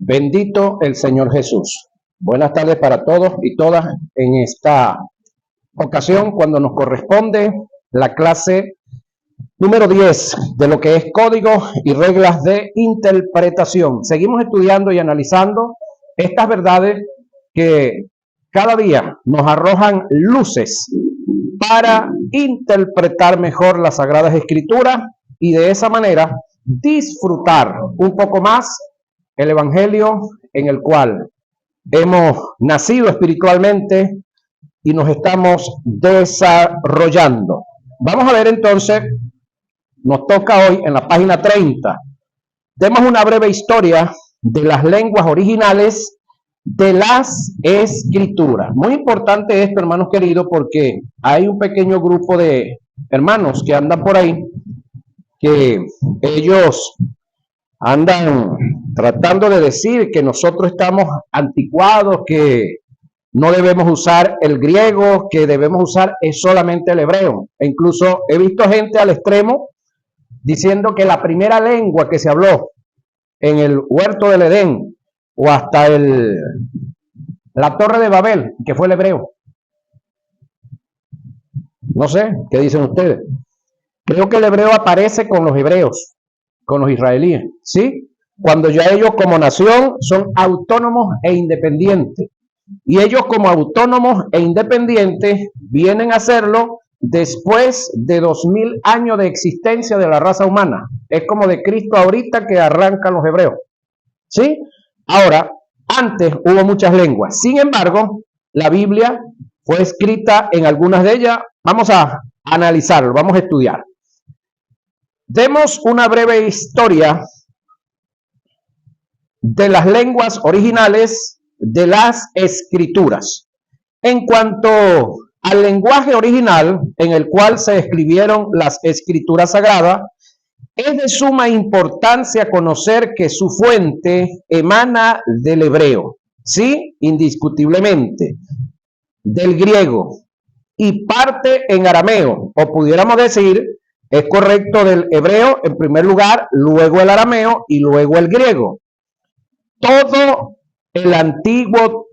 Bendito el Señor Jesús. Buenas tardes para todos y todas en esta ocasión cuando nos corresponde la clase número 10 de lo que es código y reglas de interpretación. Seguimos estudiando y analizando estas verdades que cada día nos arrojan luces para interpretar mejor las Sagradas Escrituras y de esa manera disfrutar un poco más el Evangelio en el cual hemos nacido espiritualmente y nos estamos desarrollando. Vamos a ver entonces, nos toca hoy en la página 30. Demos una breve historia de las lenguas originales de las Escrituras. Muy importante esto, hermanos queridos, porque hay un pequeño grupo de hermanos que andan por ahí, que ellos andan tratando de decir que nosotros estamos anticuados, que no debemos usar el griego, que debemos usar solamente el hebreo. E incluso he visto gente al extremo diciendo que la primera lengua que se habló en el huerto del Edén o hasta la torre de Babel, que fue el hebreo. No sé, ¿qué dicen ustedes? Creo que el hebreo aparece con los hebreos, con los israelíes, ¿sí? Cuando ya ellos como nación son autónomos e independientes. Y ellos como autónomos e independientes vienen a hacerlo después de 2000 años de existencia de la raza humana. Es como de Cristo ahorita que arrancan los hebreos, ¿sí? Ahora, antes hubo muchas lenguas. Sin embargo, la Biblia fue escrita en algunas de ellas. Vamos a analizarlo, vamos a estudiar. Demos una breve historia de las lenguas originales de las Escrituras. En cuanto al lenguaje original en el cual se escribieron las Escrituras Sagradas, es de suma importancia conocer que su fuente emana del hebreo, sí, indiscutiblemente, del griego y parte en arameo, o pudiéramos decir, es correcto, del hebreo en primer lugar, luego el arameo y luego el griego. Todo el Antiguo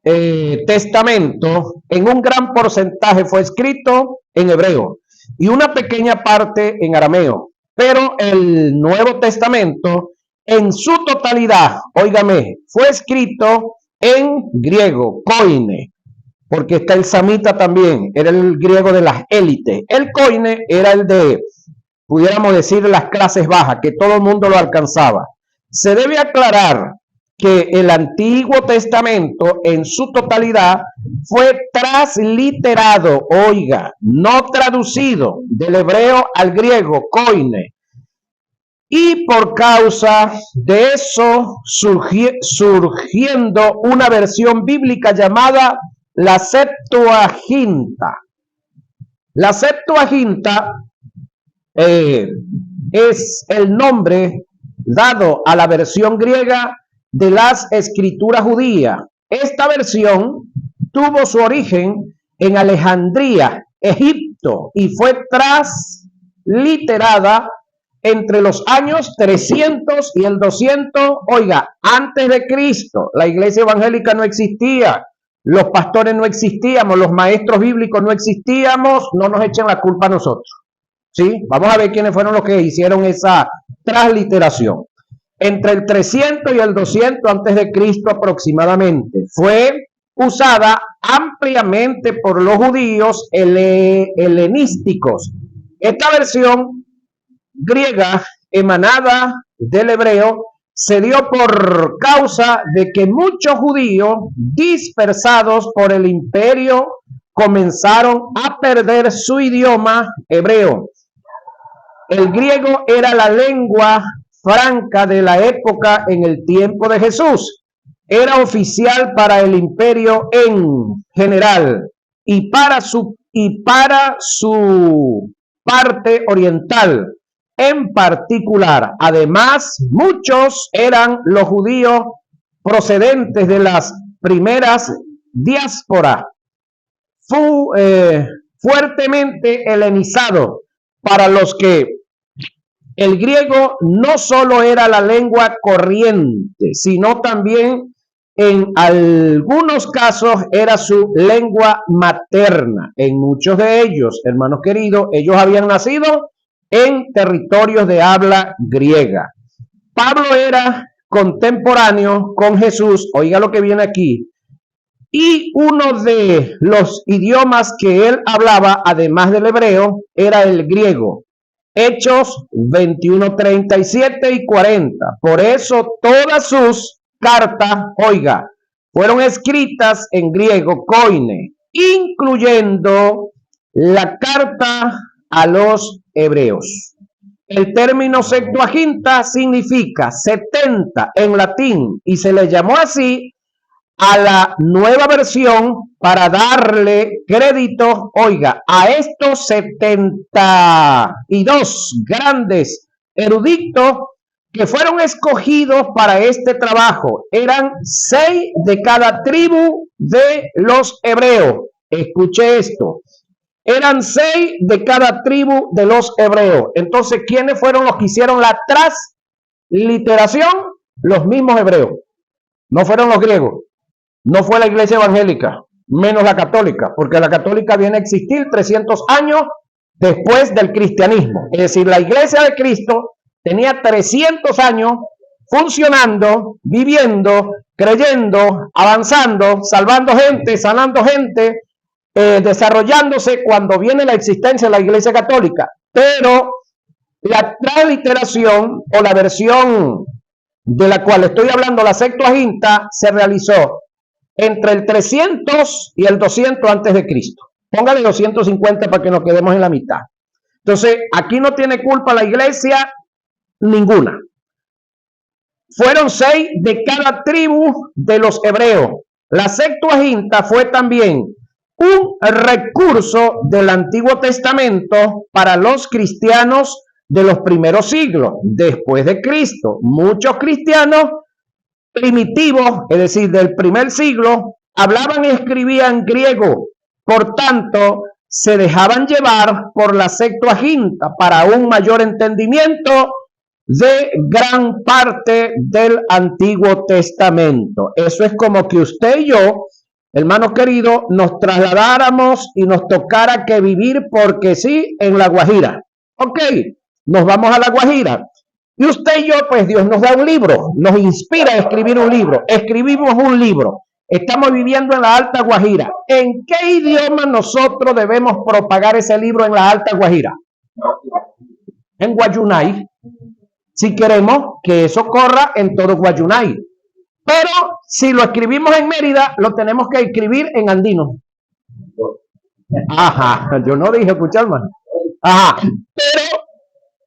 Testamento en un gran porcentaje fue escrito en hebreo y una pequeña parte en arameo, pero el Nuevo Testamento en su totalidad, óigame, fue escrito en griego, koine, porque está el samita también, era el griego de las élites. El koine era el de, pudiéramos decir, las clases bajas, que todo el mundo lo alcanzaba. Se debe aclarar que el Antiguo Testamento en su totalidad fue transliterado, oiga, no traducido del hebreo al griego, koine. Y por causa de eso surgiendo una versión bíblica llamada la Septuaginta. La Septuaginta es el nombre dado a la versión griega de las Escrituras judías. Esta versión tuvo su origen en Alejandría, Egipto, y fue transliterada entre los años 300 y el 200, oiga, antes de Cristo. La iglesia evangélica no existía, los pastores no existíamos, los maestros bíblicos no existíamos, no nos echen la culpa a nosotros, ¿sí? Vamos a ver quiénes fueron los que hicieron esa transliteración. Entre el 300 y el 200 antes de Cristo aproximadamente, fue usada ampliamente por los judíos helenísticos. Esta versión griega emanada del hebreo se dio por causa de que muchos judíos dispersados por el imperio comenzaron a perder su idioma hebreo. El griego era la lengua franca de la época en el tiempo de Jesús. Era oficial para el imperio en general y para su parte oriental en particular. Además, muchos eran los judíos procedentes de las primeras diásporas, fuertemente helenizados, para los que El griego no solo era la lengua corriente, sino también en algunos casos era su lengua materna. En muchos de ellos, hermanos queridos, ellos habían nacido en territorios de habla griega. Pablo era contemporáneo con Jesús, oiga lo que viene aquí, y uno de los idiomas que él hablaba, además del hebreo, era el griego. Hechos 21, 37 y 40. Por eso todas sus cartas, oiga, fueron escritas en griego koine, incluyendo la carta a los hebreos. El término Septuaginta significa 70 en latín y se le llamó así a la nueva versión para darle crédito, oiga, a estos 72 grandes eruditos que fueron escogidos para este trabajo. Eran 6 de cada tribu de los hebreos. Escuche esto. Eran 6 de cada tribu de los hebreos. Entonces, ¿quiénes fueron los que hicieron la transliteración? Los mismos hebreos. No fueron los griegos. No fue la iglesia evangélica, menos la católica, porque la católica viene a existir 300 años después del cristianismo. Es decir, la iglesia de Cristo tenía 300 años funcionando, viviendo, creyendo, avanzando, salvando gente, sanando gente, desarrollándose cuando viene la existencia de la iglesia católica. Pero la transliteración o la versión de la cual estoy hablando, la Septuaginta, se realizó entre el 300 y el 200 antes de Cristo. Póngale 250 para que nos quedemos en la mitad. Entonces, aquí no tiene culpa la iglesia ninguna. Fueron 6 de cada tribu de los hebreos. La Septuaginta fue también un recurso del Antiguo Testamento para los cristianos de los primeros siglos después de Cristo. Muchos cristianos primitivos, es decir, del primer siglo, hablaban y escribían griego. Por tanto, se dejaban llevar por la Septuaginta para un mayor entendimiento de gran parte del Antiguo Testamento. Eso es como que usted y yo, hermanos queridos, nos trasladáramos y nos tocara que vivir porque sí en La Guajira. Ok, nos vamos a La Guajira. Y usted y yo, pues Dios nos da un libro, nos inspira a escribir un libro. Escribimos un libro. Estamos viviendo en la Alta Guajira. ¿En qué idioma nosotros debemos propagar ese libro en la Alta Guajira? En Guayunay. Si queremos que eso corra en todo Guayunay. Pero si lo escribimos en Mérida, lo tenemos que escribir en andino. Ajá, yo no dije, escuchar, hermano. Ajá, pero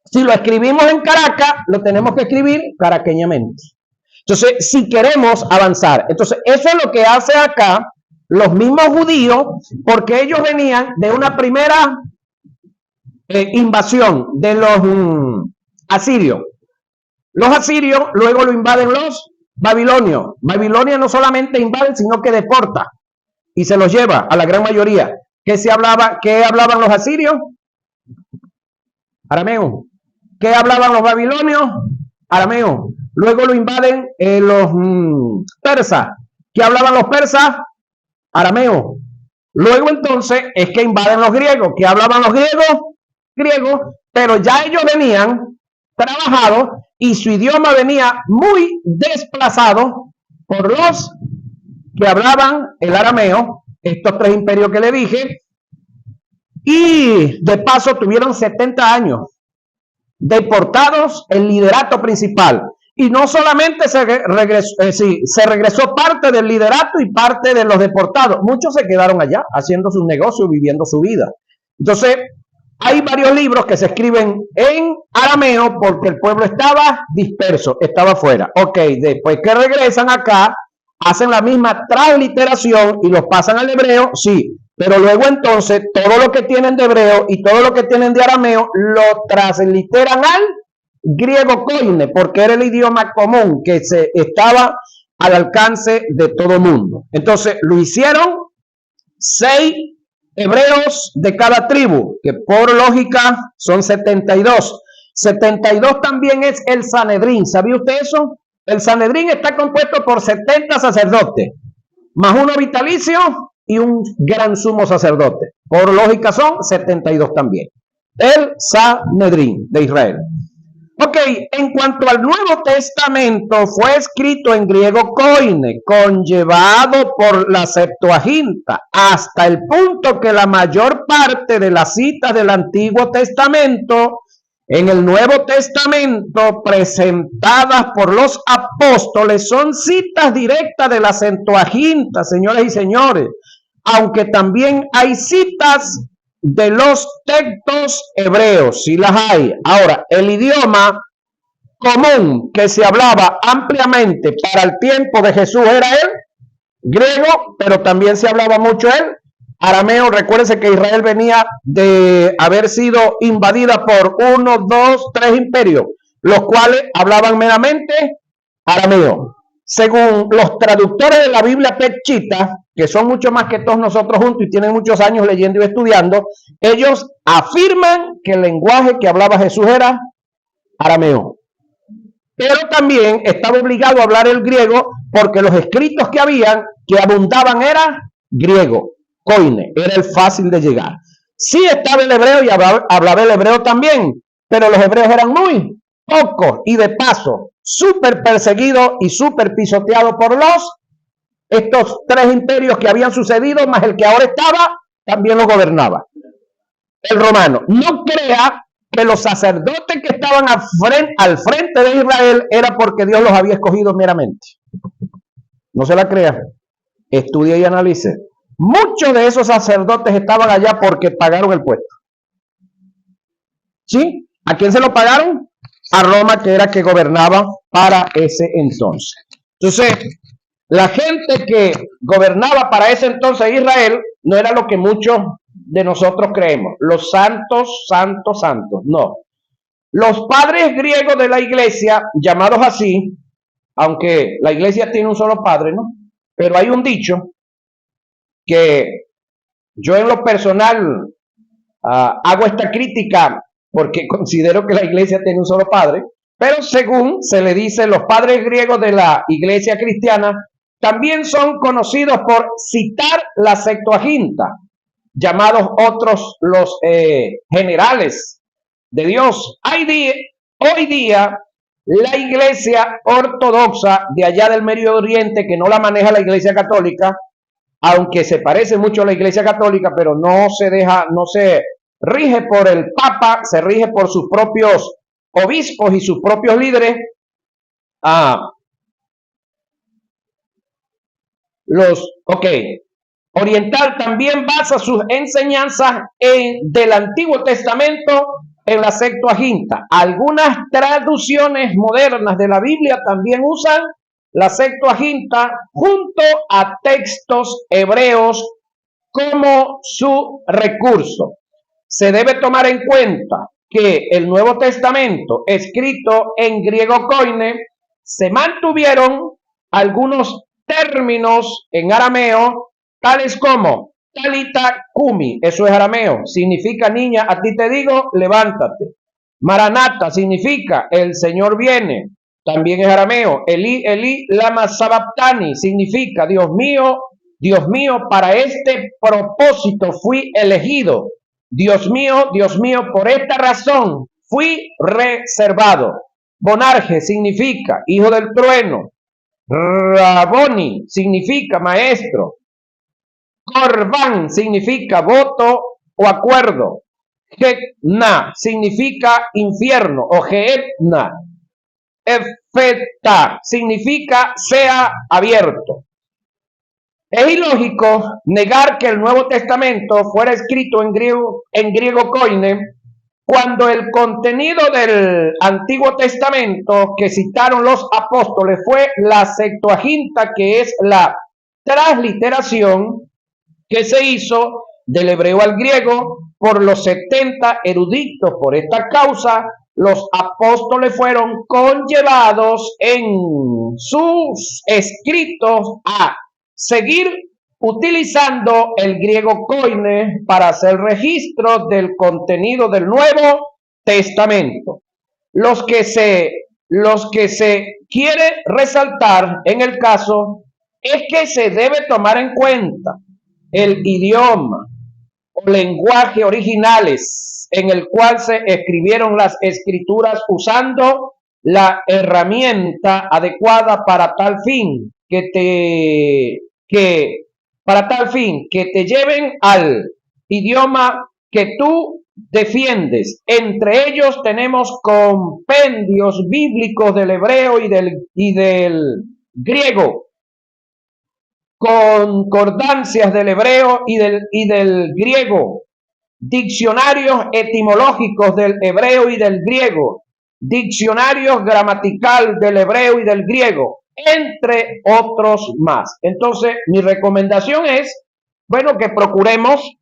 si lo escribimos en Caracas, lo tenemos que escribir caraqueñamente. Entonces, si queremos avanzar, entonces eso es lo que hace acá los mismos judíos, porque ellos venían de una primera invasión de los asirios. Los asirios luego lo invaden los babilonios. Babilonia no solamente invade, sino que deporta y se los lleva a la gran mayoría. ¿Qué hablaban los asirios? Arameo. ¿Qué hablaban los babilonios? Arameo. Luego lo invaden los persas. ¿Qué hablaban los persas? Arameo. Luego entonces es que invaden los griegos. ¿Qué hablaban los griegos? Griegos. Pero ya ellos venían trabajados y su idioma venía muy desplazado por los que hablaban el arameo, estos 3 imperios que le dije, y de paso tuvieron 70 años deportados el liderato principal. Y no solamente se regresó parte del liderato y parte de los deportados. Muchos se quedaron allá haciendo sus negocios, viviendo su vida. Entonces, hay varios libros que se escriben en arameo porque el pueblo estaba disperso, estaba fuera. Ok, después que regresan acá, hacen la misma transliteración y los pasan al hebreo, sí. Pero luego entonces todo lo que tienen de hebreo y todo lo que tienen de arameo lo transliteran al griego koine, porque era el idioma común que estaba al alcance de todo el mundo. Entonces lo hicieron 6 hebreos de cada tribu, que por lógica son 72. 72 también es el Sanedrín. ¿Sabía usted eso? El Sanedrín está compuesto por 70 sacerdotes, más uno vitalicio y un gran sumo sacerdote. Por lógica son 72 también. El Sanedrín de Israel. Ok, en cuanto al Nuevo Testamento, fue escrito en griego koine, conllevado por la Septuaginta, hasta el punto que la mayor parte de las citas del Antiguo Testamento en el Nuevo Testamento presentadas por los apóstoles son citas directas de la Septuaginta, señores y señores, aunque también hay citas de los textos hebreos, si las hay. Ahora, el idioma común que se hablaba ampliamente para el tiempo de Jesús era el griego, pero también se hablaba mucho el arameo. Recuérdense que Israel venía de haber sido invadida por 1, 2, 3 imperios, los cuales hablaban meramente arameo. Según los traductores de la Biblia Peshitta, que son mucho más que todos nosotros juntos y tienen muchos años leyendo y estudiando, ellos afirman que el lenguaje que hablaba Jesús era arameo. Pero también estaba obligado a hablar el griego porque los escritos que habían, que abundaban, era griego, koine, era el fácil de llegar. Sí estaba el hebreo y hablaba el hebreo también, pero los hebreos eran muy pocos y de paso súper perseguidos y súper pisoteados por estos 3 imperios que habían sucedido, más el que ahora estaba, también lo gobernaba el romano. No crea que los sacerdotes que estaban al frente de Israel era porque Dios los había escogido meramente. No se la crea. Estudie y analice. Muchos de esos sacerdotes estaban allá porque pagaron el puesto. ¿Sí? ¿A quién se lo pagaron? A Roma, que era que gobernaba para ese entonces. Entonces, la gente que gobernaba para ese entonces Israel no era lo que muchos de nosotros creemos, los santos, no. Los padres griegos de la iglesia, llamados así, aunque la iglesia tiene un solo padre, ¿no? Pero hay un dicho que yo en lo personal hago esta crítica porque considero que la iglesia tiene un solo padre, pero según se le dice, los padres griegos de la iglesia cristiana también son conocidos por citar la Septuaginta, llamados otros los generales de Dios. Hoy día, la iglesia ortodoxa de allá del Medio Oriente, que no la maneja la iglesia católica, aunque se parece mucho a la iglesia católica, pero no se rige por el Papa, se rige por sus propios obispos y sus propios líderes. Oriental también basa sus enseñanzas del Antiguo Testamento en la Septuaginta. Algunas traducciones modernas de la Biblia también usan la Septuaginta junto a textos hebreos como su recurso. Se debe tomar en cuenta que el Nuevo Testamento, escrito en griego koine, se mantuvieron algunos términos en arameo, tales como talita kumi, eso es arameo, significa niña, a ti te digo, levántate. Maranata significa el Señor viene, también es arameo. Eli, Eli, lama sabachthani, significa Dios mío, para este propósito fui elegido. Dios mío, por esta razón fui reservado. Bonarje significa hijo del trueno. Raboni significa maestro. Corban significa voto o acuerdo. Getna significa infierno o Geetna. Efeta significa sea abierto. Es ilógico negar que el Nuevo Testamento fuera escrito en griego koine, cuando el contenido del Antiguo Testamento que citaron los apóstoles fue la Septuaginta, que es la transliteración que se hizo del hebreo al griego por los 70 eruditos. Por esta causa, los apóstoles fueron conllevados en sus escritos a seguir utilizando el griego koine para hacer registro del contenido del Nuevo Testamento. los que se quiere resaltar en el caso es que se debe tomar en cuenta el idioma o lenguaje originales en el cual se escribieron las escrituras usando la herramienta adecuada para tal fin que te lleven al idioma que tú defiendes. Entre ellos tenemos compendios bíblicos del hebreo y del griego, concordancias del hebreo y del griego, diccionarios etimológicos del hebreo y del griego, diccionarios gramatical del hebreo y del griego, entre otros más. Entonces, mi recomendación es, bueno, que procuremos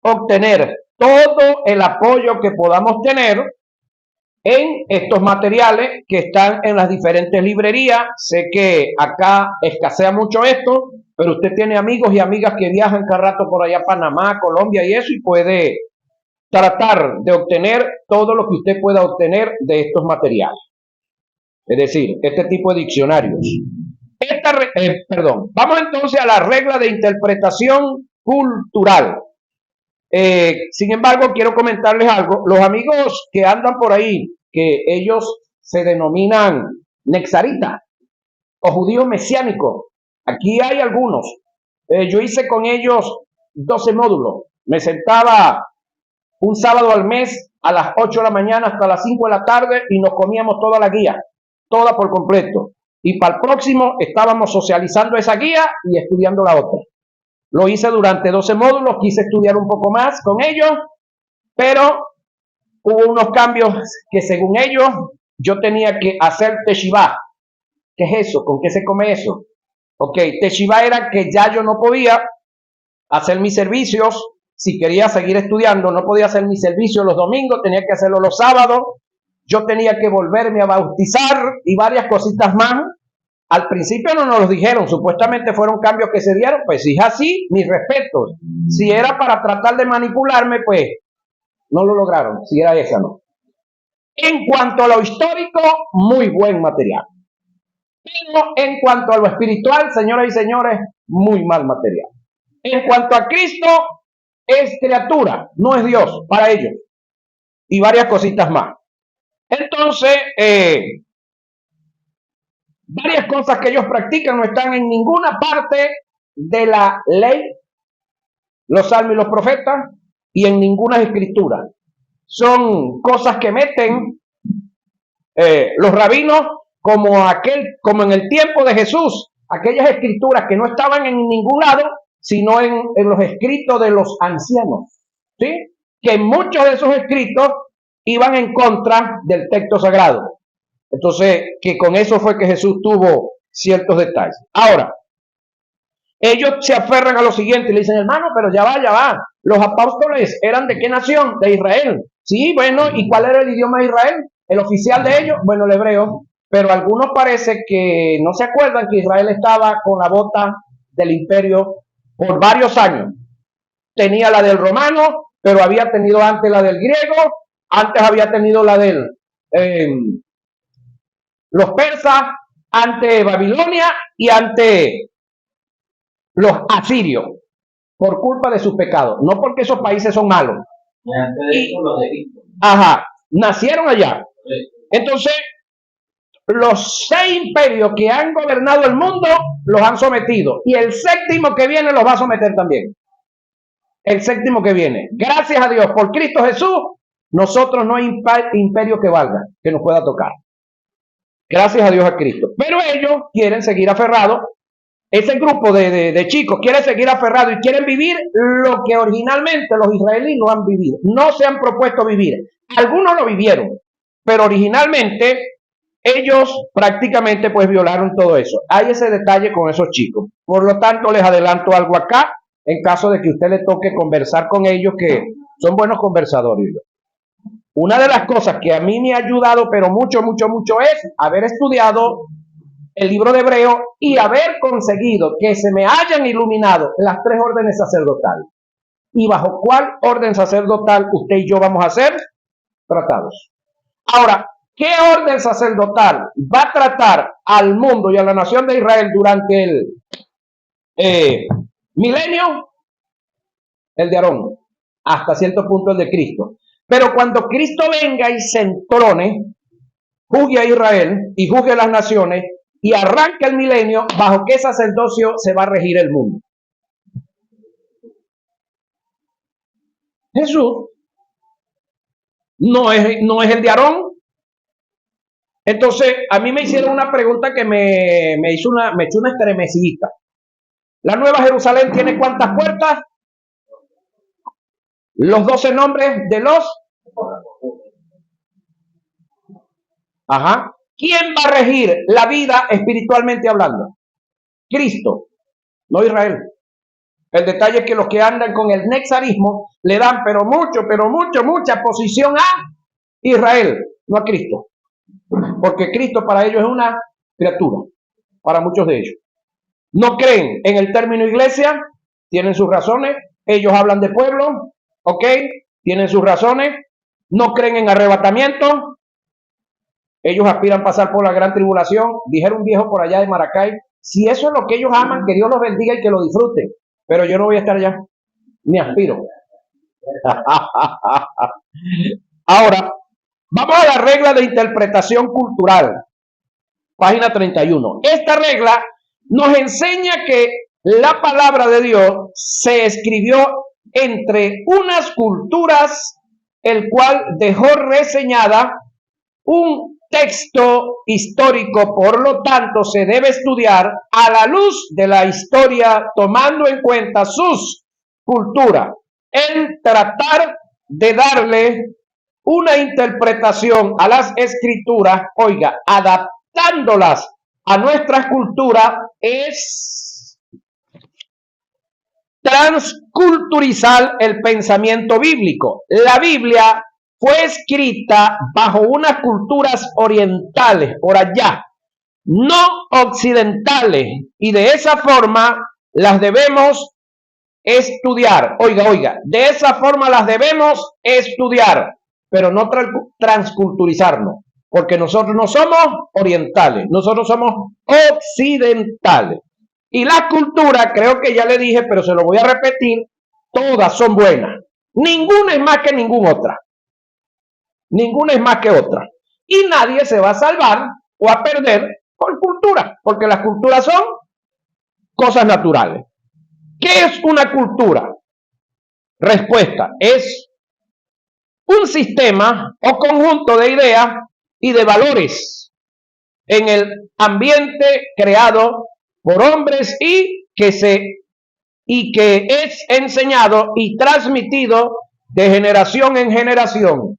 obtener todo el apoyo que podamos tener en estos materiales que están en las diferentes librerías. Sé que acá escasea mucho esto, pero usted tiene amigos y amigas que viajan cada rato por allá a Panamá, Colombia y eso, y puede tratar de obtener todo lo que usted pueda obtener de estos materiales. Es decir, este tipo de diccionarios. Vamos entonces a la regla de interpretación cultural. Sin embargo, quiero comentarles algo. Los amigos que andan por ahí, que ellos se denominan nexaritas o judíos mesiánicos, aquí hay algunos. Yo hice con ellos 12 módulos. Me sentaba un sábado al mes a las 8 de la mañana hasta las 5 de la tarde y nos comíamos toda la guía, toda por completo. Y para el próximo estábamos socializando esa guía y estudiando la otra. Lo hice durante 12 módulos, quise estudiar un poco más con ellos, pero hubo unos cambios que según ellos yo tenía que hacer teshivá. ¿Qué es eso? ¿Con qué se come eso? Ok, teshivá era que ya yo no podía hacer mis servicios. Si quería seguir estudiando, no podía hacer mis servicios los domingos, tenía que hacerlo los sábados. Yo tenía que volverme a bautizar y varias cositas más. Al principio no nos lo dijeron, supuestamente fueron cambios que se dieron, pues si es así, mis respetos. Si era para tratar de manipularme, pues no lo lograron, si era esa, no. En cuanto a lo histórico, muy buen material. Pero en cuanto a lo espiritual, señoras y señores, muy mal material. En cuanto a Cristo, es criatura, no es Dios para ellos. Y varias cositas más. Entonces, varias cosas que ellos practican no están en ninguna parte de la ley, los salmos y los profetas, y en ninguna escritura. Son cosas que meten los rabinos como en el tiempo de Jesús, aquellas escrituras que no estaban en ningún lado, sino en los escritos de los ancianos, ¿sí? Que muchos de esos escritos iban en contra del texto sagrado. Entonces, que con eso fue que Jesús tuvo ciertos detalles. Ahora, ellos se aferran a lo siguiente y le dicen, hermano, pero ya va. Los apóstoles eran ¿de qué nación? De Israel. Sí, bueno, ¿y cuál era el idioma de Israel? El oficial de ellos, bueno, el hebreo. Pero algunos parece que no se acuerdan que Israel estaba con la bota del imperio por varios años. Tenía la del romano, pero había tenido antes la del griego, antes había tenido la del los persas, ante Babilonia y ante los asirios, por culpa de sus pecados, no porque esos países son malos. Y antes de eso, los de Egipto. Nacieron allá. Sí. Entonces, los 6 imperios que han gobernado el mundo los han sometido. Y el 7º que viene los va a someter también. El 7º que viene. Gracias a Dios, por Cristo Jesús, nosotros no hay imperio que valga, que nos pueda tocar. Gracias a Dios a Cristo. Pero ellos quieren seguir aferrados. Ese grupo de chicos quiere seguir aferrado y quieren vivir lo que originalmente los israelíes no han vivido. No se han propuesto vivir. Algunos lo vivieron, pero originalmente ellos prácticamente pues violaron todo eso. Hay ese detalle con esos chicos. Por lo tanto, les adelanto algo acá, en caso de que usted le toque conversar con ellos, que son buenos conversadores. Una de las cosas que a mí me ha ayudado, pero mucho, es haber estudiado el libro de Hebreo y haber conseguido que se me hayan iluminado las 3 órdenes sacerdotales. ¿Y bajo cuál orden sacerdotal usted y yo vamos a ser tratados? Ahora, ¿Qué orden sacerdotal va a tratar al mundo y a la nación de Israel durante el milenio? El de Aarón, hasta cierto punto el de Cristo. Pero cuando Cristo venga y se entrone, juzgue a Israel y juzgue a las naciones y arranque el milenio, ¿bajo qué sacerdocio se va a regir el mundo? Jesús. No es el de Aarón. Entonces, a mí me hicieron una pregunta que me echó una estremecida. ¿La Nueva Jerusalén tiene cuántas puertas? Los 12 nombres de los... Ajá. ¿Quién va a regir la vida espiritualmente hablando? Cristo, no Israel. El detalle es que los que andan con el nexarismo le dan mucha posición a Israel, no a Cristo. Porque Cristo para ellos es una criatura, para muchos de ellos. No creen en el término iglesia, tienen sus razones. Ellos hablan de pueblo, ¿ok? Tienen sus razones. No creen en arrebatamiento. Ellos aspiran a pasar por la gran tribulación. Dijeron un viejo por allá de Maracay, si eso es lo que ellos aman, que Dios los bendiga y que lo disfruten. Pero yo no voy a estar allá, ni aspiro. Ahora, vamos a la regla de interpretación cultural. Página 31. Esta regla nos enseña que la palabra de Dios se escribió entre unas culturas, el cual dejó reseñada un texto histórico, por lo tanto se debe estudiar a la luz de la historia, tomando en cuenta sus culturas. El tratar de darle una interpretación a las escrituras, oiga, adaptándolas a nuestra cultura, es transculturizar el pensamiento bíblico. La Biblia fue escrita bajo unas culturas orientales, por allá, no occidentales, y de esa forma las debemos estudiar. Oiga, de esa forma las debemos estudiar, pero no transculturizarnos, porque nosotros no somos orientales, nosotros somos occidentales. Y la cultura, creo que ya le dije, pero se lo voy a repetir, todas son buenas. Ninguna es más que ninguna otra. Ninguna es más que otra. Y nadie se va a salvar o a perder por cultura, porque las culturas son cosas naturales. ¿Qué es una cultura? Respuesta, es un sistema o conjunto de ideas y de valores en el ambiente creado por hombres y que es enseñado y transmitido de generación en generación.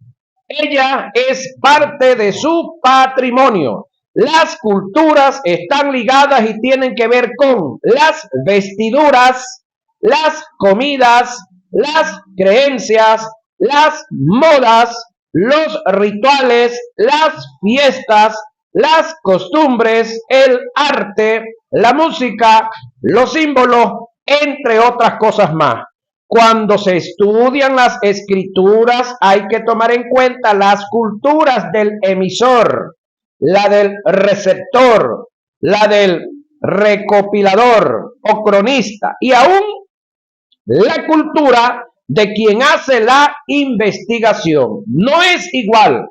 Ella es parte de su patrimonio. Las culturas están ligadas y tienen que ver con las vestiduras, las comidas, las creencias, las modas, los rituales, las fiestas, las costumbres, el arte, la música, los símbolos, entre otras cosas más. Cuando se estudian las escrituras, hay que tomar en cuenta las culturas del emisor, la del receptor, la del recopilador o cronista, y aún la cultura de quien hace la investigación. No es igual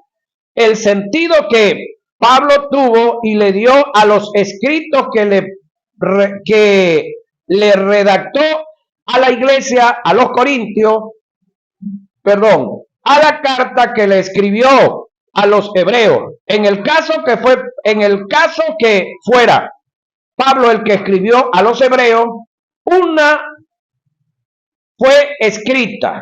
el sentido que Pablo tuvo y le dio a los escritos que le redactó a la iglesia, a los corintios, a la carta que le escribió a los hebreos. En el caso que fuera Pablo el que escribió a los hebreos, una fue escrita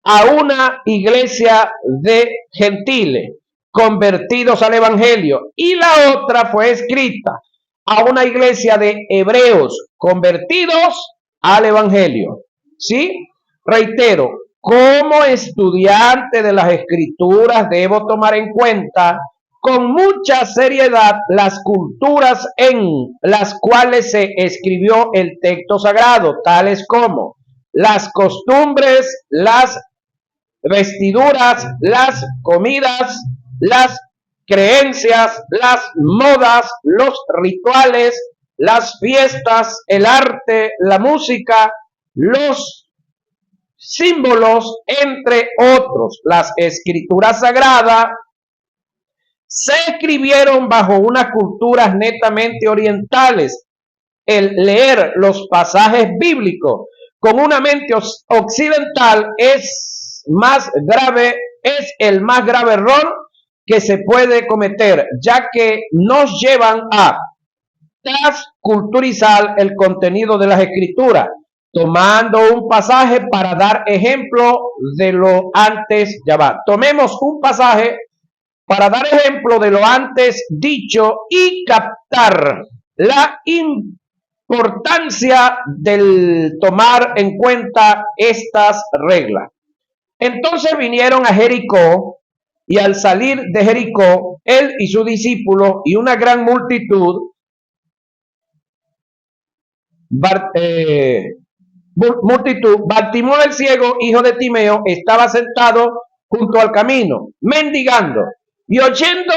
a una iglesia de gentiles convertidos al evangelio, y la otra fue escrita a una iglesia de hebreos convertidos al evangelio. ¿Sí? Reitero, como estudiante de las escrituras debo tomar en cuenta con mucha seriedad las culturas en las cuales se escribió el texto sagrado, tales como las costumbres, las vestiduras, las comidas, las creencias, las modas, los rituales, las fiestas, el arte, la música, los símbolos, entre otros. Las escrituras sagradas se escribieron bajo unas culturas netamente orientales. El leer los pasajes bíblicos con una mente occidental es el más grave error que se puede cometer, ya que nos llevan a transculturizar el contenido de las escrituras, tomando un pasaje para dar ejemplo de lo antes. Tomemos un pasaje para dar ejemplo de lo antes dicho y captar la importancia del tomar en cuenta estas reglas. Entonces vinieron a Jericó, y al salir de Jericó, él y sus discípulos y una gran multitud, Bartimeo el ciego, hijo de Timeo, estaba sentado junto al camino, mendigando, y oyendo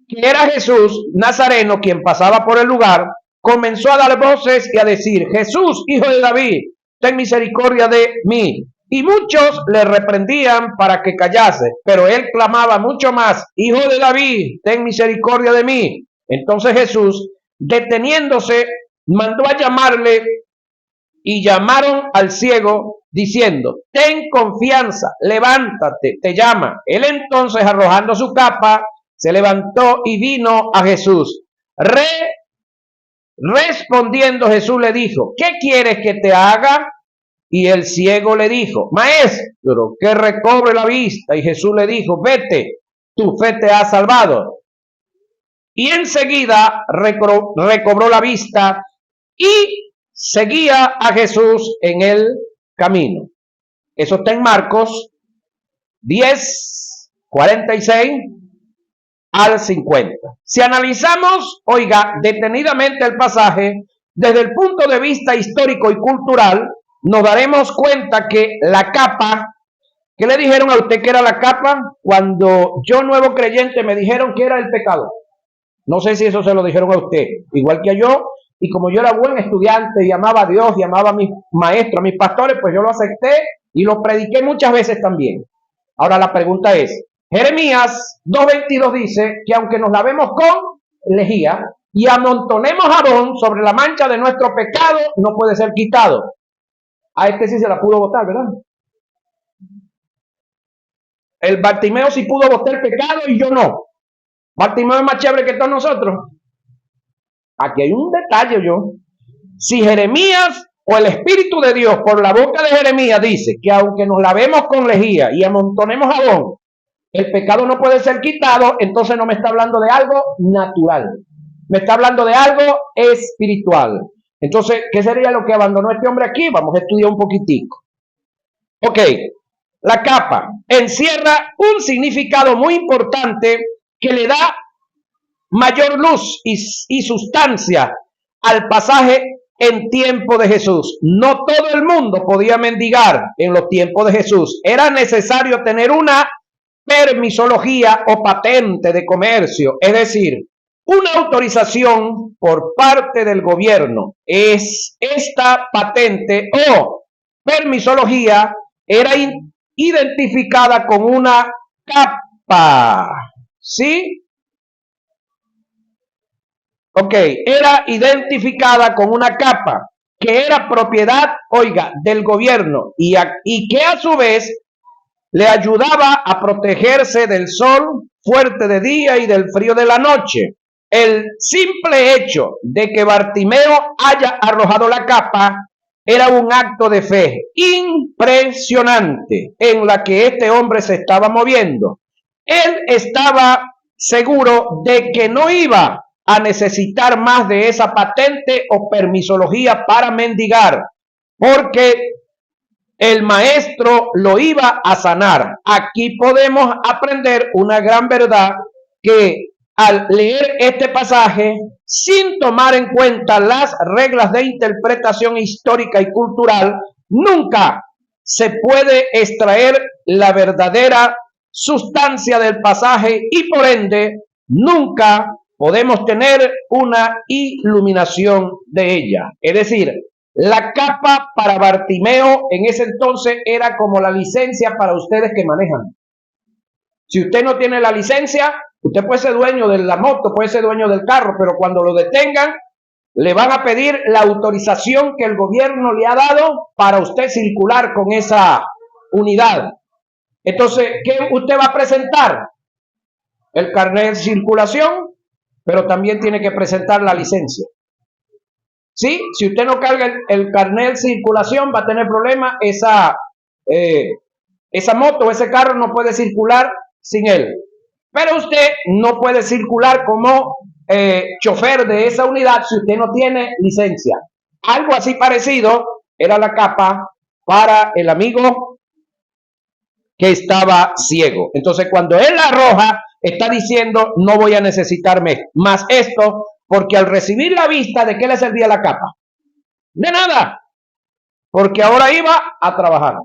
que era Jesús Nazareno quien pasaba por el lugar, comenzó a dar voces y a decir: Jesús, hijo de David, ten misericordia de mí. Y muchos le reprendían para que callase, pero él clamaba mucho más: Hijo de David, ten misericordia de mí. Entonces Jesús, deteniéndose, mandó a llamarle, y llamaron al ciego diciendo: ten confianza, levántate, te llama. Él entonces, arrojando su capa, se levantó y vino a Jesús. Respondiendo Jesús le dijo: ¿qué quieres que te haga? Y el ciego le dijo: Maestro, que recobre la vista. Y Jesús le dijo: vete, tu fe te ha salvado. Y enseguida recobró la vista y seguía a Jesús en el camino. Eso está en Marcos 10, 46 al 50. Si analizamos, detenidamente el pasaje desde el punto de vista histórico y cultural, nos daremos cuenta que la capa, ¿qué le dijeron a usted que era la capa? Cuando yo, nuevo creyente, me dijeron que era el pecado. No sé si eso se lo dijeron a usted, igual que yo, y como yo era buen estudiante y amaba a Dios y amaba a mis maestros, a mis pastores, pues yo lo acepté y lo prediqué muchas veces también. Ahora la pregunta es, Jeremías 2:22 dice que aunque nos lavemos con lejía y amontonemos jabón sobre la mancha de nuestro pecado, no puede ser quitado. A este sí se la pudo botar, ¿verdad? El Bartimeo sí pudo botar el pecado y yo no. Bartimeo es más chévere que todos nosotros. Aquí hay un detalle, Si Jeremías o el Espíritu de Dios por la boca de Jeremías dice que aunque nos lavemos con lejía y amontonemos jabón, el pecado no puede ser quitado, entonces no me está hablando de algo natural. Me está hablando de algo espiritual. Entonces, ¿qué sería lo que abandonó este hombre aquí? Vamos a estudiar un poquitico. Ok, la capa encierra un significado muy importante que le da mayor luz y sustancia al pasaje en tiempo de Jesús. No todo el mundo podía mendigar en los tiempos de Jesús. Era necesario tener una permisología o patente de comercio, es decir, una autorización por parte del gobierno. Esta patente o permisología era identificada con una capa, ¿sí? Ok, era identificada con una capa que era propiedad, del gobierno y que a su vez le ayudaba a protegerse del sol fuerte de día y del frío de la noche. El simple hecho de que Bartimeo haya arrojado la capa era un acto de fe impresionante en la que este hombre se estaba moviendo. Él estaba seguro de que no iba a necesitar más de esa patente o permisología para mendigar, porque el maestro lo iba a sanar. Aquí podemos aprender una gran verdad, que al leer este pasaje, sin tomar en cuenta las reglas de interpretación histórica y cultural, nunca se puede extraer la verdadera sustancia del pasaje y por ende nunca podemos tener una iluminación de ella. Es decir, la capa para Bartimeo en ese entonces era como la licencia para ustedes que manejan. Si usted no tiene la licencia, usted puede ser dueño de la moto, puede ser dueño del carro, pero cuando lo detengan, le van a pedir la autorización que el gobierno le ha dado para usted circular con esa unidad. Entonces, ¿qué usted va a presentar? El carnet de circulación, pero también tiene que presentar la licencia. ¿Sí? Si usted no carga el carnet de circulación, va a tener problemas. Esa moto, ese carro no puede circular sin él. Pero usted no puede circular como chofer de esa unidad si usted no tiene licencia. Algo así parecido era la capa para el amigo que estaba ciego. Entonces, cuando él la arroja, está diciendo, no voy a necesitarme más esto, porque al recibir la vista, ¿de qué le servía la capa? De nada, porque ahora iba a trabajar.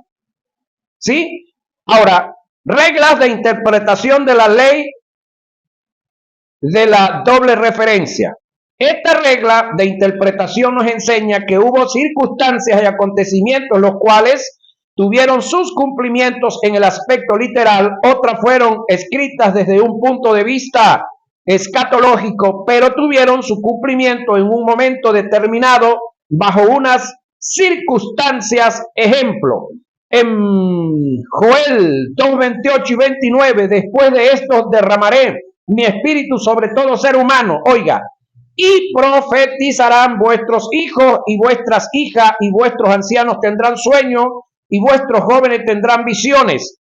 ¿Sí? Ahora, reglas de interpretación de la ley de la doble referencia. Esta regla de interpretación nos enseña que hubo circunstancias y acontecimientos los cuales tuvieron sus cumplimientos en el aspecto literal, otras fueron escritas desde un punto de vista escatológico, pero tuvieron su cumplimiento en un momento determinado bajo unas circunstancias. Ejemplo, en Joel 2:28 y 29, después de esto derramaré mi espíritu sobre todo ser humano, oiga, y profetizarán vuestros hijos y vuestras hijas, y vuestros ancianos tendrán sueños, y vuestros jóvenes tendrán visiones.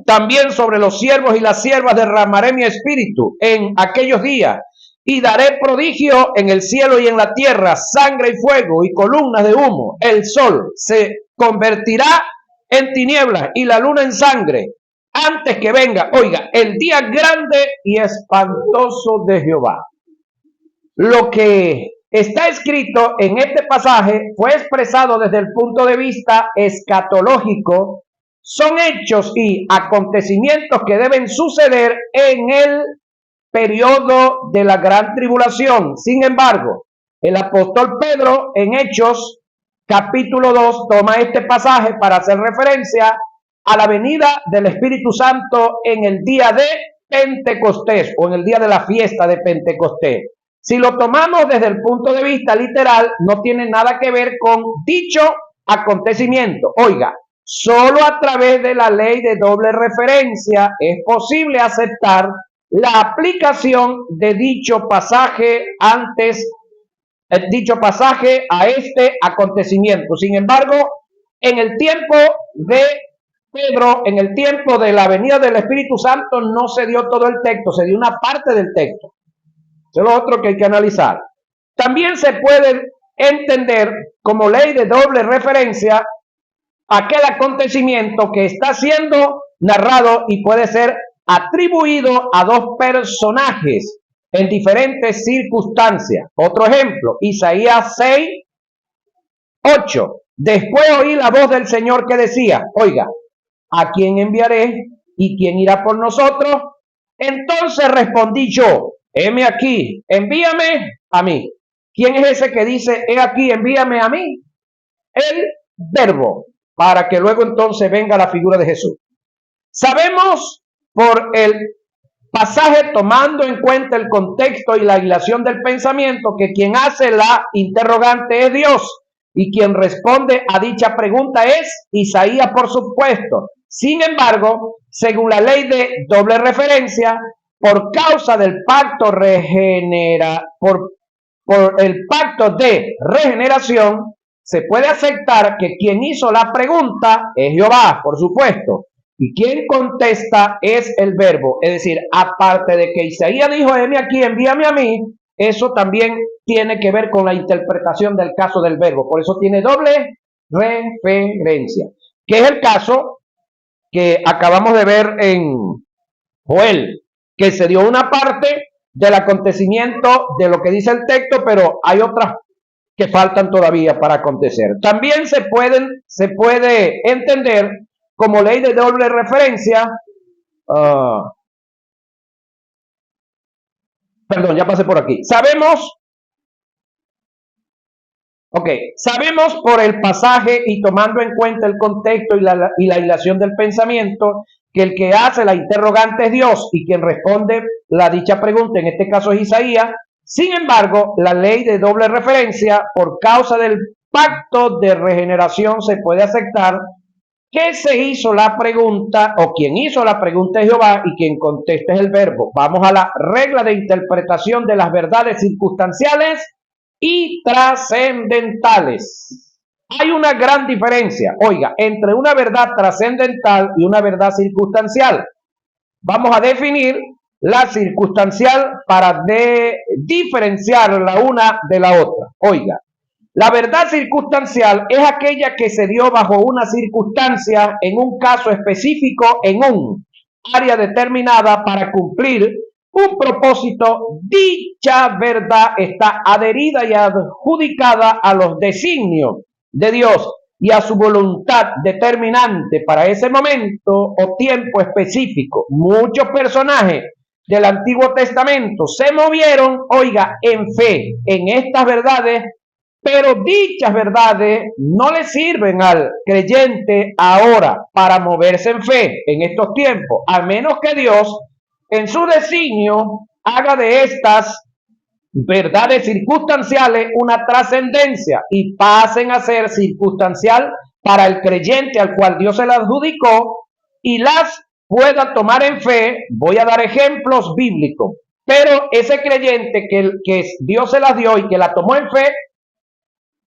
También sobre los siervos y las siervas derramaré mi espíritu en aquellos días, y daré prodigio en el cielo y en la tierra, sangre y fuego y columnas de humo. El sol se convertirá en tinieblas y la luna en sangre, antes que venga, oiga, el día grande y espantoso de Jehová. Lo que está escrito en este pasaje fue expresado desde el punto de vista escatológico. Son hechos y acontecimientos que deben suceder en el periodo de la gran tribulación. Sin embargo, el apóstol Pedro en Hechos capítulo 2 toma este pasaje para hacer referencia a la venida del Espíritu Santo en el día de Pentecostés o en el día de la fiesta de Pentecostés. Si lo tomamos desde el punto de vista literal, no tiene nada que ver con dicho acontecimiento. Oiga, solo a través de la ley de doble referencia es posible aceptar la aplicación de dicho pasaje a este acontecimiento. Sin embargo, en el tiempo de Pedro, en el tiempo de la venida del Espíritu Santo, no se dio todo el texto, se dio una parte del texto. Eso es lo otro que hay que analizar. También se puede entender como ley de doble referencia aquel acontecimiento que está siendo narrado y puede ser atribuido a dos personajes en diferentes circunstancias. Otro ejemplo, Isaías 6:8. Después oí la voz del Señor que decía, oiga, ¿a quién enviaré y quién irá por nosotros? Entonces respondí yo, heme aquí, envíame a mí. ¿Quién es ese que dice, he aquí, envíame a mí? El Verbo, para que luego entonces venga la figura de Jesús. Sabemos por el pasaje, tomando en cuenta el contexto y la hilación del pensamiento, que quien hace la interrogante es Dios y quien responde a dicha pregunta es Isaías, por supuesto. Sin embargo, según la ley de doble referencia, por causa del pacto por el pacto de regeneración, se puede aceptar que quien hizo la pregunta es Jehová, por supuesto, y quien contesta es el Verbo. Es decir, aparte de que Isaías dijo, heme aquí, envíame a mí, eso también tiene que ver con la interpretación del caso del Verbo. Por eso tiene doble referencia, que es el caso que acabamos de ver en Joel, que se dio una parte del acontecimiento de lo que dice el texto, pero hay otras que faltan todavía para acontecer. También se puede entender como ley de doble referencia Perdón, ya pasé por aquí. Sabemos por el pasaje y tomando en cuenta el contexto y la hilación del pensamiento, que el que hace la interrogante es Dios y quien responde la dicha pregunta, en este caso es Isaías. Sin embargo, la ley de doble referencia, por causa del pacto de regeneración, se puede aceptar que se hizo la pregunta, o quien hizo la pregunta es Jehová y quien contesta es el verbo. Vamos a la regla de interpretación de las verdades circunstanciales y trascendentales. Hay una gran diferencia, oiga, entre una verdad trascendental y una verdad circunstancial. Vamos a definir la circunstancial para diferenciar la una de la otra. Oiga, la verdad circunstancial es aquella que se dio bajo una circunstancia en un caso específico en un área determinada para cumplir un propósito. Dicha verdad está adherida y adjudicada a los designios de Dios y a su voluntad determinante para ese momento o tiempo específico. Muchos personajes del Antiguo Testamento se movieron, oiga, en fe en estas verdades, pero dichas verdades no le sirven al creyente ahora para moverse en fe en estos tiempos, a menos que Dios en su designio haga de estas verdades circunstanciales una trascendencia y pasen a ser circunstancial para el creyente al cual Dios se las adjudicó y las pueda tomar en fe. Voy a dar ejemplos bíblicos, pero ese creyente que Dios se las dio y que la tomó en fe,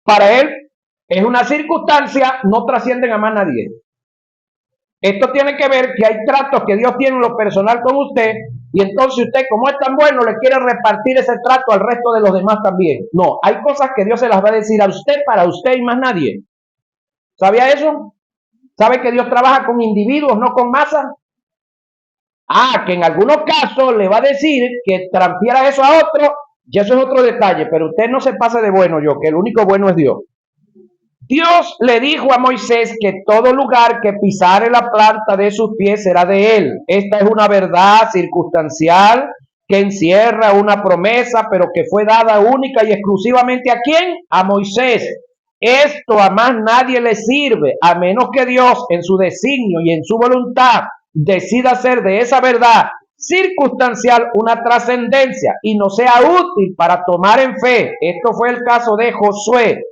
para él es una circunstancia, no trascienden a más nadie. Esto tiene que ver que hay tratos que Dios tiene en lo personal con usted y entonces usted, como es tan bueno, le quiere repartir ese trato al resto de los demás también. No, hay cosas que Dios se las va a decir a usted, para usted y más nadie. ¿Sabía eso? ¿Sabe que Dios trabaja con individuos, no con masas? Que en algunos casos le va a decir que transfiera eso a otro, y eso es otro detalle, pero usted no se pase de bueno, que el único bueno es Dios. Dios le dijo a Moisés que todo lugar que pisare la planta de sus pies será de él. Esta es una verdad circunstancial que encierra una promesa, pero que fue dada única y exclusivamente ¿a quién? A Moisés. Esto a más nadie le sirve, a menos que Dios en su designio y en su voluntad decida hacer de esa verdad circunstancial una trascendencia y no sea útil para tomar en fe. Esto fue el caso de Josué.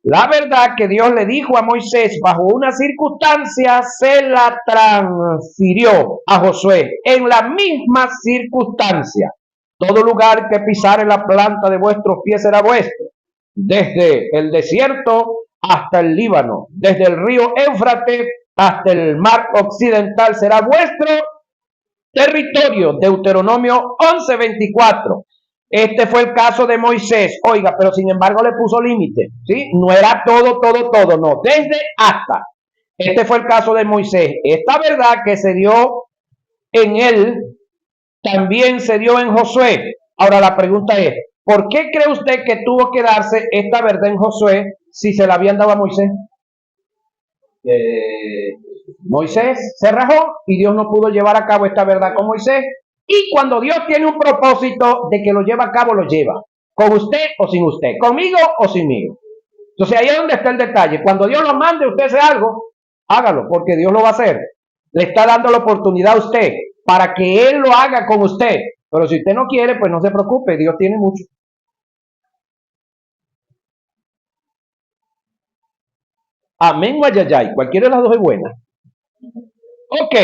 La verdad que Dios le dijo a Moisés bajo una circunstancia, se la transfirió a Josué en la misma circunstancia. Todo lugar que pisare la planta de vuestros pies será vuestro, desde el desierto hasta el Líbano, desde el río Éufrates hasta el mar occidental será vuestro territorio. Deuteronomio 11:24. Este fue el caso de Moisés. Oiga, pero sin embargo le puso límite, ¿sí? No era todo, no, desde hasta. Este fue el caso de Moisés. Esta verdad que se dio en él, también se dio en Josué. Ahora la pregunta es, ¿por qué cree usted que tuvo que darse esta verdad en Josué si se la habían dado a Moisés? Moisés se rajó y Dios no pudo llevar a cabo esta verdad con Moisés. Y cuando Dios tiene un propósito de que lo lleva a cabo, lo lleva. Con usted o sin usted, conmigo o sinmigo. Entonces ahí es donde está el detalle. Cuando Dios lo mande, usted hace algo, hágalo, porque Dios lo va a hacer. Le está dando la oportunidad a usted para que Él lo haga con usted. Pero si usted no quiere, pues no se preocupe, Dios tiene mucho. Amén o ayayay, cualquiera de las dos es buena. Ok.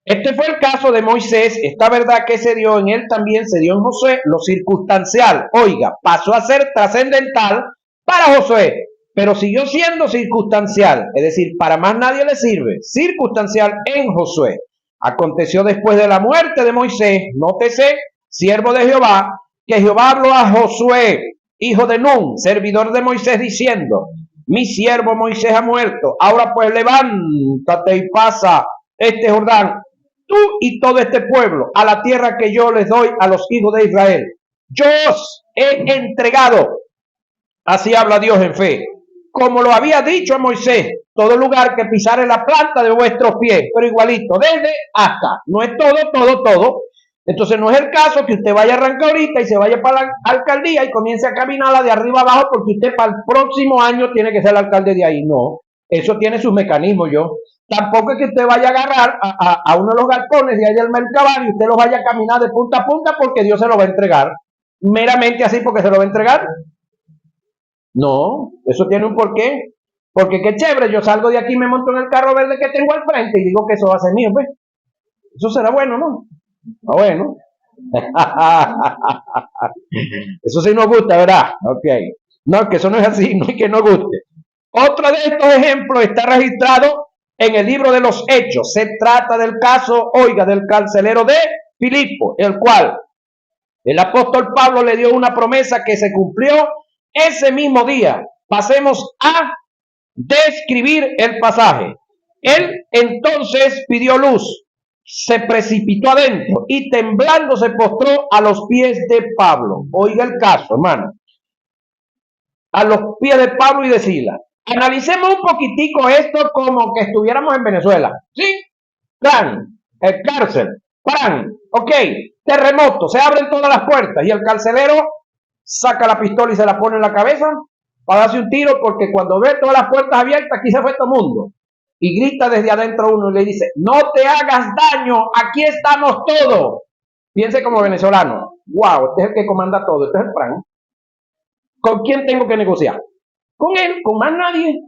Este fue el caso de Moisés. Esta verdad que se dio en él también se dio en Josué. Lo circunstancial, oiga, pasó a ser trascendental para Josué, pero siguió siendo circunstancial, es decir, para más nadie le sirve. Circunstancial en Josué. Aconteció después de la muerte de Moisés, nótese, siervo de Jehová, que Jehová habló a Josué, hijo de Nun, servidor de Moisés, diciendo: mi siervo Moisés ha muerto. Ahora pues levántate y pasa este Jordán, tú y todo este pueblo, a la tierra que yo les doy a los hijos de Israel. Yo os he entregado, así habla Dios en fe, como lo había dicho a Moisés, todo lugar que pisare la planta de vuestros pies, pero igualito, desde hasta, no es todo. Entonces no es el caso que usted vaya a arrancar ahorita y se vaya para la alcaldía y comience a caminarla de arriba abajo porque usted para el próximo año tiene que ser el alcalde de ahí. No, eso tiene sus mecanismos, yo. Tampoco es que usted vaya a agarrar a uno de los galpones de ahí del Mercabar y usted lo vaya a caminar de punta a punta porque Dios se lo va a entregar. Meramente así porque se lo va a entregar. No, eso tiene un porqué. Porque qué chévere, yo salgo de aquí, me monto en el carro verde que tengo al frente y digo que eso va a ser mío, pues. Eso será bueno, ¿no? Bueno. Eso sí nos gusta, ¿verdad? Ok. No, que eso no es así, no es que nos guste. Otro de estos ejemplos está registrado en el libro de los Hechos. Se trata del caso, oiga, del carcelero de Filipo, el cual el apóstol Pablo le dio una promesa que se cumplió ese mismo día. Pasemos a describir el pasaje. Él entonces pidió luz, se precipitó adentro y temblando se postró a los pies de Pablo. Oiga el caso, hermano. A los pies de Pablo y de Silas. Analicemos un poquitico esto como que estuviéramos en Venezuela. ¿Sí? Plan, el cárcel, plan, ok, terremoto, se abren todas las puertas y el carcelero saca la pistola y se la pone en la cabeza para darse un tiro porque cuando ve todas las puertas abiertas, aquí se fue todo el mundo. Y grita desde adentro uno y le dice, no te hagas daño, aquí estamos todos. Piense como venezolano, wow, este es el que comanda todo, este es el plan. ¿Con quién tengo que negociar? Con él, con más nadie.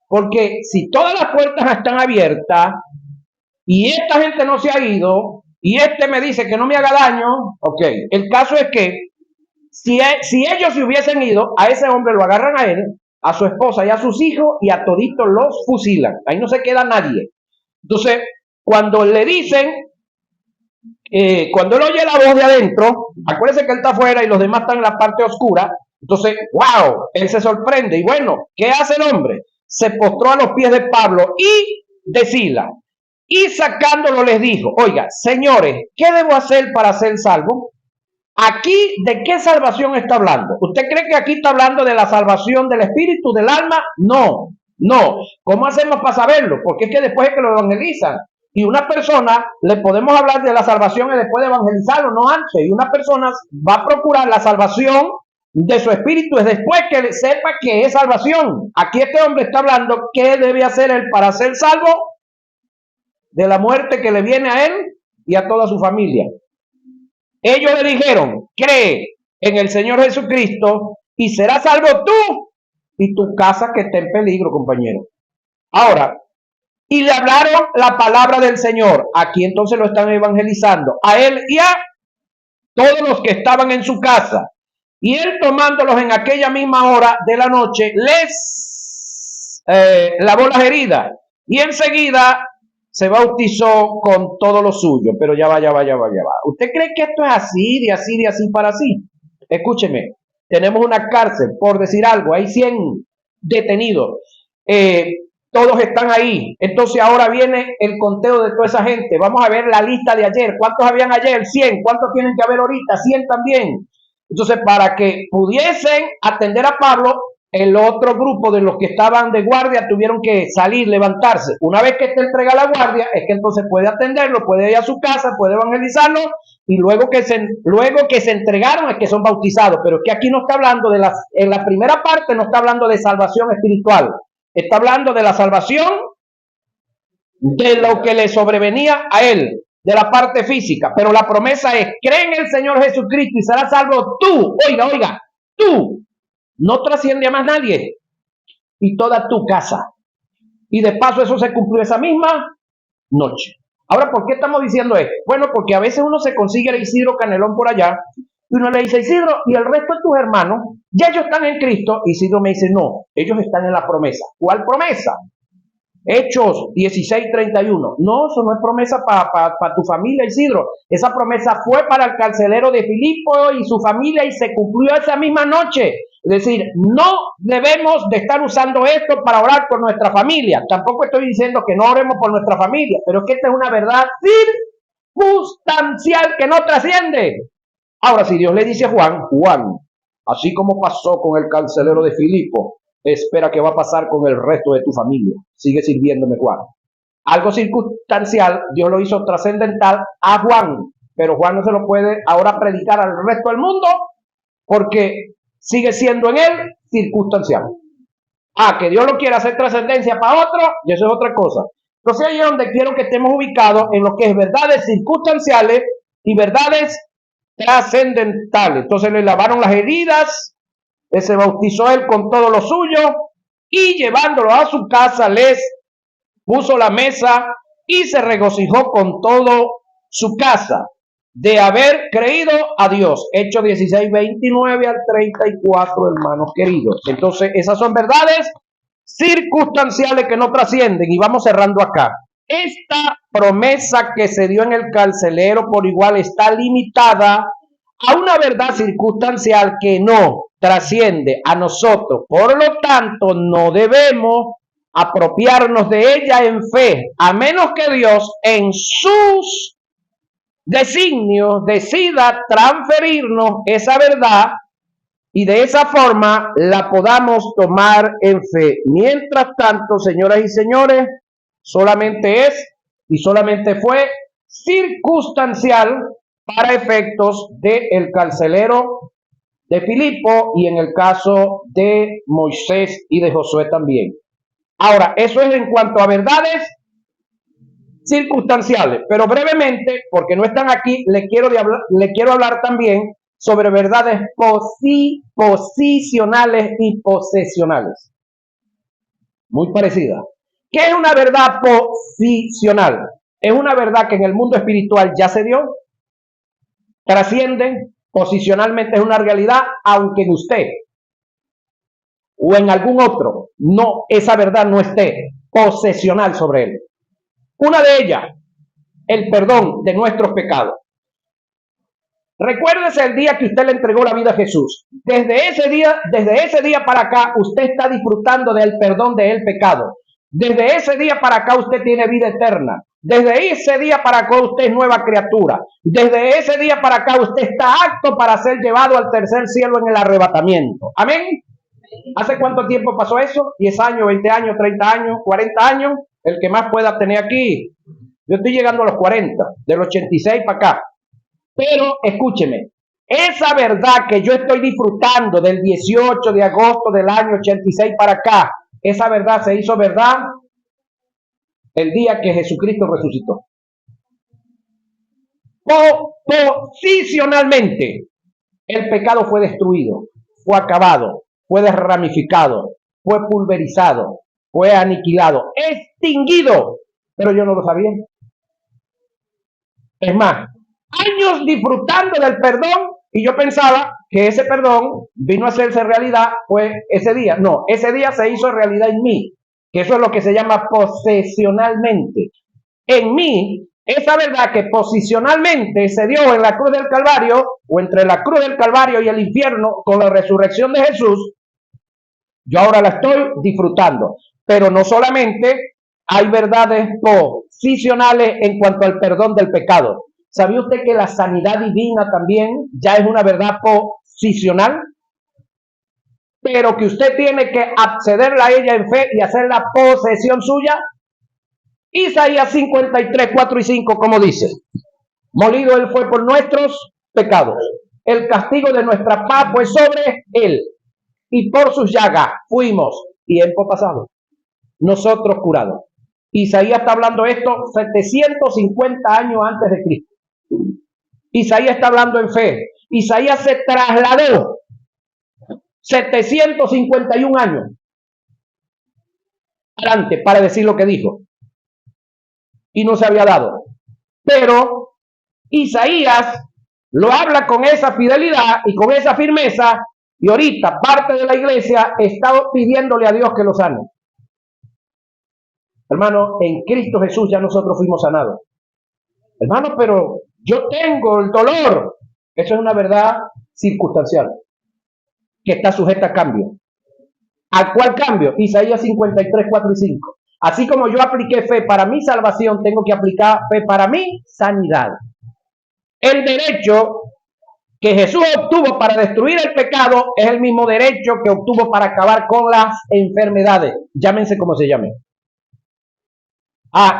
Porque si todas las puertas están abiertas y esta gente no se ha ido y este me dice que no me haga daño, ok, el caso es que si ellos se hubiesen ido, a ese hombre lo agarran a él, a su esposa y a sus hijos y a toditos los fusilan. Ahí no se queda nadie. Entonces, cuando le dicen, cuando él oye la voz de adentro, acuérdense que él está afuera y los demás están en la parte oscura, entonces, wow, él se sorprende. Y bueno, ¿qué hace el hombre? Se postró a los pies de Pablo y de Silas. Y sacándolo les dijo, oiga, señores, ¿qué debo hacer para ser salvo? Aquí, ¿de qué salvación está hablando? ¿Usted cree que aquí está hablando de la salvación del espíritu, del alma? No, no. ¿Cómo hacemos para saberlo? Porque es que después es que lo evangelizan. Y una persona, le podemos hablar de la salvación y después de evangelizarlo, no antes. Y una persona va a procurar la salvación de su espíritu es después que sepa que es salvación. Aquí este hombre está hablando qué debe hacer él para ser salvo de la muerte que le viene a él y a toda su familia. Ellos le dijeron, cree en el Señor Jesucristo y serás salvo tú y tu casa que está en peligro, compañero. Ahora, y le hablaron la palabra del Señor. Aquí entonces lo están evangelizando a él y a todos los que estaban en su casa. Y él tomándolos en aquella misma hora de la noche, les lavó las heridas. Y enseguida se bautizó con todo lo suyo. Pero ya va. ¿Usted cree que esto es así, de así para así? Escúcheme, tenemos una cárcel, por decir algo, hay 100 detenidos. Todos están ahí. Entonces ahora viene el conteo de toda esa gente. Vamos a ver la lista de ayer. ¿Cuántos habían ayer? 100. ¿Cuántos tienen que haber ahorita? 100 también. Entonces, para que pudiesen atender a Pablo, el otro grupo de los que estaban de guardia tuvieron que salir, levantarse. Una vez que esté entrega la guardia, es que entonces puede atenderlo, puede ir a su casa, puede evangelizarlo, y luego que se entregaron es que son bautizados. Pero es que aquí no está hablando en la primera parte no está hablando de salvación espiritual, está hablando de la salvación de lo que le sobrevenía a él, de la parte física, pero la promesa es, cree en el Señor Jesucristo y serás salvo tú, oiga, tú, no trasciende a más nadie, y toda tu casa. Y de paso eso se cumplió esa misma noche. Ahora, ¿por qué estamos diciendo esto? Bueno, porque a veces uno se consigue el Isidro Canelón por allá, y uno le dice, Isidro, ¿y el resto de tus hermanos? Ya ellos están en Cristo. Isidro me dice, no, ellos están en la promesa. ¿Cuál promesa? Hechos 16:31. No, eso no es promesa para tu familia, Isidro. Esa promesa fue para el carcelero de Filipo y su familia y se cumplió esa misma noche. Es decir, no debemos de estar usando esto para orar por nuestra familia. Tampoco estoy diciendo que no oremos por nuestra familia, pero es que esta es una verdad circunstancial que no trasciende. Ahora, si Dios le dice a Juan, así como pasó con el carcelero de Filipo, espera qué va a pasar con el resto de tu familia. Sigue sirviéndome, Juan. Algo circunstancial, Dios lo hizo trascendental a Juan, pero Juan no se lo puede ahora predicar al resto del mundo porque sigue siendo en él circunstancial. Que Dios lo quiere hacer trascendencia para otro, y eso es otra cosa. Entonces ahí es donde quiero que estemos ubicados en lo que es verdades circunstanciales y verdades trascendentales. Entonces le lavaron las heridas, se bautizó él con todo lo suyo y llevándolo a su casa les puso la mesa y se regocijó con todo su casa de haber creído a Dios. Hechos 16, 29 al 34, hermanos queridos. Entonces, esas son verdades circunstanciales que no trascienden. Y vamos cerrando acá. Esta promesa que se dio en el carcelero por igual está limitada a una verdad circunstancial que no trasciende a nosotros. Por lo tanto, no debemos apropiarnos de ella en fe, a menos que Dios en sus designios decida transferirnos esa verdad y de esa forma la podamos tomar en fe. Mientras tanto, señoras y señores, solamente es y solamente fue circunstancial para efectos del carcelero de Filipo y en el caso de Moisés y de Josué también. Ahora, eso es en cuanto a verdades circunstanciales, pero brevemente, porque no están aquí, le quiero hablar también sobre verdades posicionales y posesionales. Muy parecida. ¿Qué es una verdad posicional? Es una verdad que en el mundo espiritual ya se dio, trasciende, posicionalmente es una realidad, aunque en usted o en algún otro, no, esa verdad no esté posesional sobre él. Una de ellas, el perdón de nuestros pecados. Recuérdese el día que usted le entregó la vida a Jesús. Desde ese día para acá, usted está disfrutando del perdón del pecado. Desde ese día para acá, usted tiene vida eterna. Desde ese día para acá, usted es nueva criatura. Desde ese día para acá, usted está apto para ser llevado al tercer cielo en el arrebatamiento. Amén. ¿Hace cuánto tiempo pasó eso? 10 años, 20 años, 30 años, 40 años. El que más pueda tener aquí. Yo estoy llegando a los 40, del 86 para acá. Pero escúcheme, esa verdad que yo estoy disfrutando del 18 de agosto del año 86 para acá, esa verdad se hizo verdad el día que Jesucristo resucitó. Posicionalmente, el pecado fue destruido, fue acabado, fue desramificado, fue pulverizado, fue aniquilado, extinguido, pero yo no lo sabía. Es más, años disfrutando del perdón y yo pensaba que ese perdón vino a hacerse realidad pues ese día. No, ese día se hizo realidad en mí, que eso es lo que se llama posesionalmente. En mí, esa verdad que posicionalmente se dio en la cruz del Calvario o entre la cruz del Calvario y el infierno con la resurrección de Jesús, yo ahora la estoy disfrutando. Pero no solamente hay verdades posicionales en cuanto al perdón del pecado. ¿Sabía usted que la sanidad divina también ya es una verdad posicional? Pero que usted tiene que accederla a ella en fe y hacer la posesión suya. Isaías 53, 4 y 5, como dice: molido él fue por nuestros pecados, el castigo de nuestra paz fue sobre él, y por sus llagas fuimos, tiempo pasado, nosotros curados. Isaías está hablando esto 750 años antes de Cristo. Isaías está hablando en fe. Isaías se trasladó 751 años adelante para decir lo que dijo. Y no se había dado. Pero Isaías lo habla con esa fidelidad y con esa firmeza, y ahorita parte de la iglesia está pidiéndole a Dios que lo sane. Hermano, en Cristo Jesús ya nosotros fuimos sanados. Hermano, pero yo tengo el dolor. Eso es una verdad circunstancial que está sujeta a cambio. ¿A cuál cambio? Isaías 53, 4 y 5. Así como yo apliqué fe para mi salvación, tengo que aplicar fe para mi sanidad. El derecho que Jesús obtuvo para destruir el pecado es el mismo derecho que obtuvo para acabar con las enfermedades, llámense como se llamen.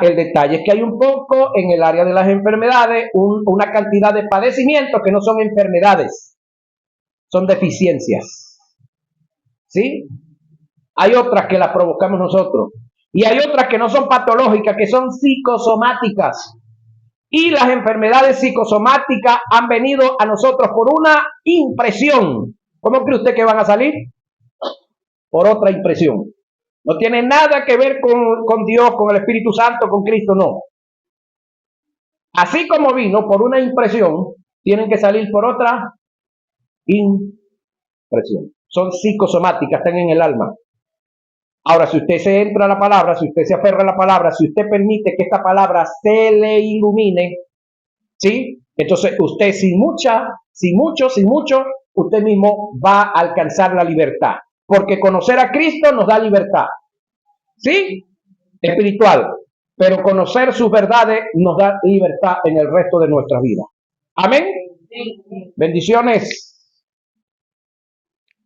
El detalle es que hay un poco en el área de las enfermedades, una cantidad de padecimientos que no son enfermedades, son deficiencias. ¿Sí? Hay otras que las provocamos nosotros. Y hay otras que no son patológicas, que son psicosomáticas. Y las enfermedades psicosomáticas han venido a nosotros por una impresión. ¿Cómo cree usted que van a salir? Por otra impresión. No tiene nada que ver con Dios, con el Espíritu Santo, con Cristo, no. Así como vino por una impresión, tienen que salir por otra impresión. Son psicosomáticas, están en el alma. Ahora, si usted se entra a la palabra, si usted se aferra a la palabra, si usted permite que esta palabra se le ilumine, ¿sí? Entonces usted sin mucho, usted mismo va a alcanzar la libertad. Porque conocer a Cristo nos da libertad. ¿Sí? Espiritual. Pero conocer sus verdades nos da libertad en el resto de nuestra vida. Amén. Bendiciones.